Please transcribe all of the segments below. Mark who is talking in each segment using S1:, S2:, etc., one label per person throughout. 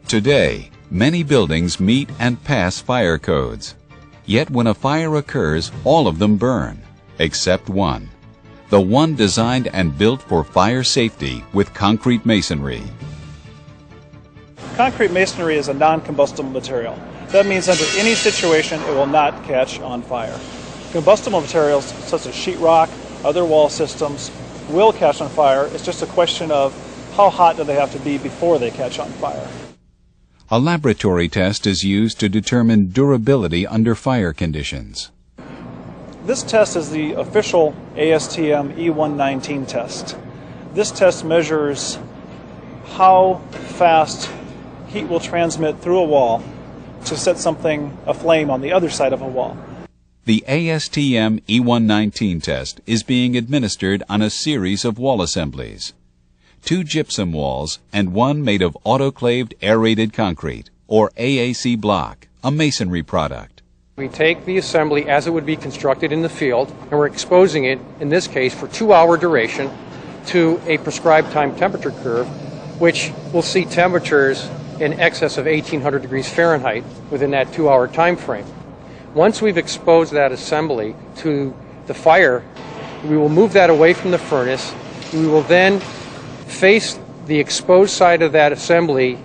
S1: Today, many buildings meet and pass fire codes. Yet when a fire occurs, all of them burn, except one. The one designed and built for fire safety with concrete masonry.
S2: Concrete masonry is a non-combustible material. That means under any situation it will not catch on fire. Combustible materials such as sheetrock, other wall systems will catch on fire. It's just a question of how hot do they have to be before they catch on fire.
S1: A laboratory test is used to determine durability under fire conditions.
S2: This test is the official ASTM E119 test. This test measures how fast heat will transmit through a wall to set something aflame on the other side of a wall.
S1: The ASTM E119 test is being administered on a series of wall assemblies. 2 gypsum walls and 1 made of autoclaved aerated concrete, or AAC block, a masonry product.
S3: We take the assembly as it would be constructed in the field, and we're exposing it, in this case, for 2-hour duration to a prescribed time temperature curve, which will see temperatures in excess of 1800 degrees Fahrenheit within that 2-hour time frame. Once we've exposed that assembly to the fire, we will move that away from the furnace. We will then face the exposed side of that assembly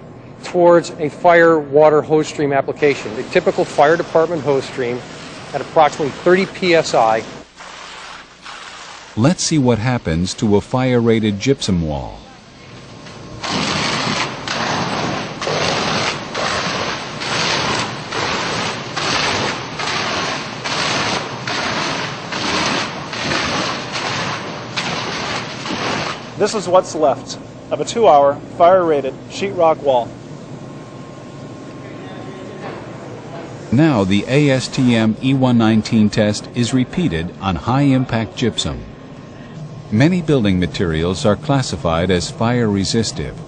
S3: towards a fire water hose stream application, the typical fire department hose stream at approximately 30 psi.
S1: Let's see what happens to a fire-rated gypsum wall.
S2: This is what's left of a 2-hour fire-rated sheetrock wall.
S1: Now the ASTM E119 test is repeated on high-impact gypsum. Many building materials are classified as fire-resistive,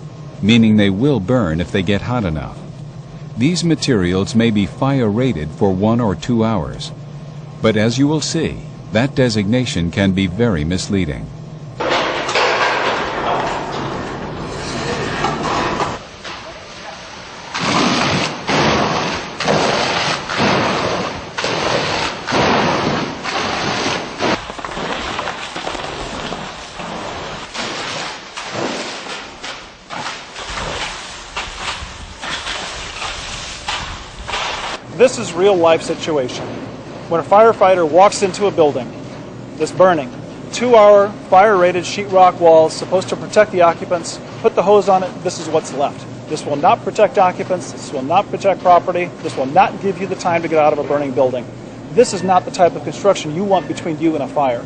S1: meaning they will burn if they get hot enough. These materials may be fire-rated for 1 or 2 hours, but as you will see, that designation can be very misleading.
S2: This is real-life situation. When a firefighter walks into a building that's burning, 2-hour fire-rated sheetrock walls supposed to protect the occupants, put the hose on it, this is what's left. This will not protect occupants, this will not protect property, this will not give you the time to get out of a burning building. This is not the type of construction you want between you and a fire.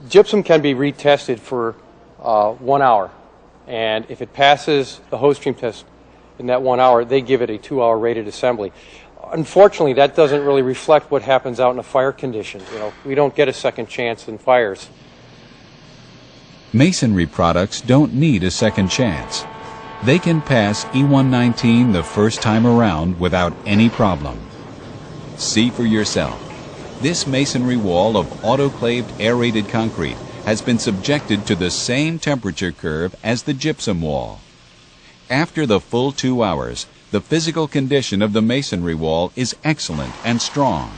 S3: Gypsum can be retested for 1 hour, and if it passes the hose stream test in that 1 hour, they give it a 2-hour rated assembly. Unfortunately, that doesn't really reflect what happens out in a fire condition. We don't get a second chance in fires.
S1: Masonry products don't need a second chance. They can pass E119 the first time around without any problem. See for yourself. This masonry wall of autoclaved aerated concrete has been subjected to the same temperature curve as the gypsum wall. After the full 2 hours, the physical condition of the masonry wall is excellent and strong.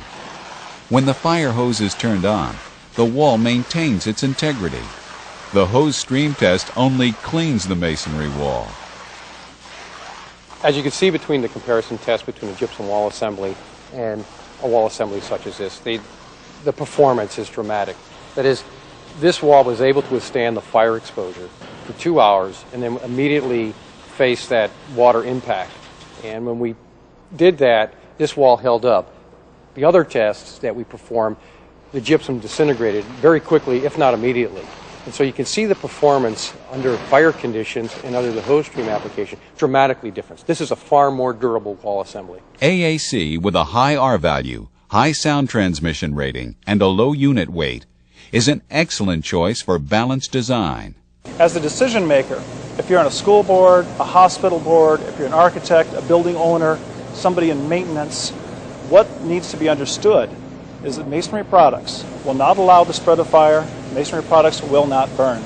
S1: When the fire hose is turned on, the wall maintains its integrity. The hose stream test only cleans the masonry wall.
S3: As you can see between the comparison test between a gypsum wall assembly and a wall assembly such as this, the performance is dramatic. That is, this wall was able to withstand the fire exposure for 2 hours and then immediately face that water impact. And when we did that, this wall held up. The other tests that we performed, the gypsum disintegrated very quickly, if not immediately. And so you can see the performance under fire conditions and under the hose stream application dramatically different. This is a far more durable wall assembly.
S1: AAC with a high R value, high sound transmission rating, and a low unit weight is an excellent choice for balanced design.
S2: As the decision maker, if you're on a school board, a hospital board, if you're an architect, a building owner, somebody in maintenance, what needs to be understood is that masonry products will not allow the spread of fire. Masonry products will not burn.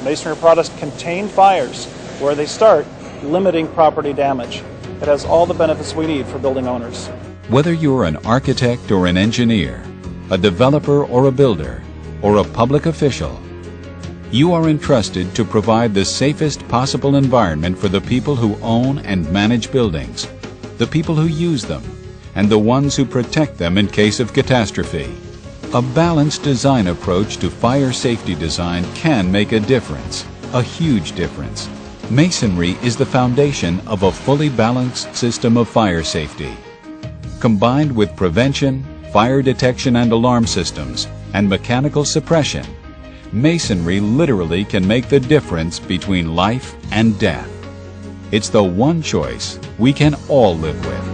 S2: Masonry products contain fires where they start, limiting property damage. It has all the benefits we need for building owners.
S1: Whether you're an architect or an engineer, a developer or a builder, or a public official, you are entrusted to provide the safest possible environment for the people who own and manage buildings, the people who use them, and the ones who protect them in case of catastrophe. A balanced design approach to fire safety design can make a difference, a huge difference. Masonry is the foundation of a fully balanced system of fire safety. Combined with prevention, fire detection and alarm systems, and mechanical suppression, masonry literally can make the difference between life and death. It's the one choice we can all live with.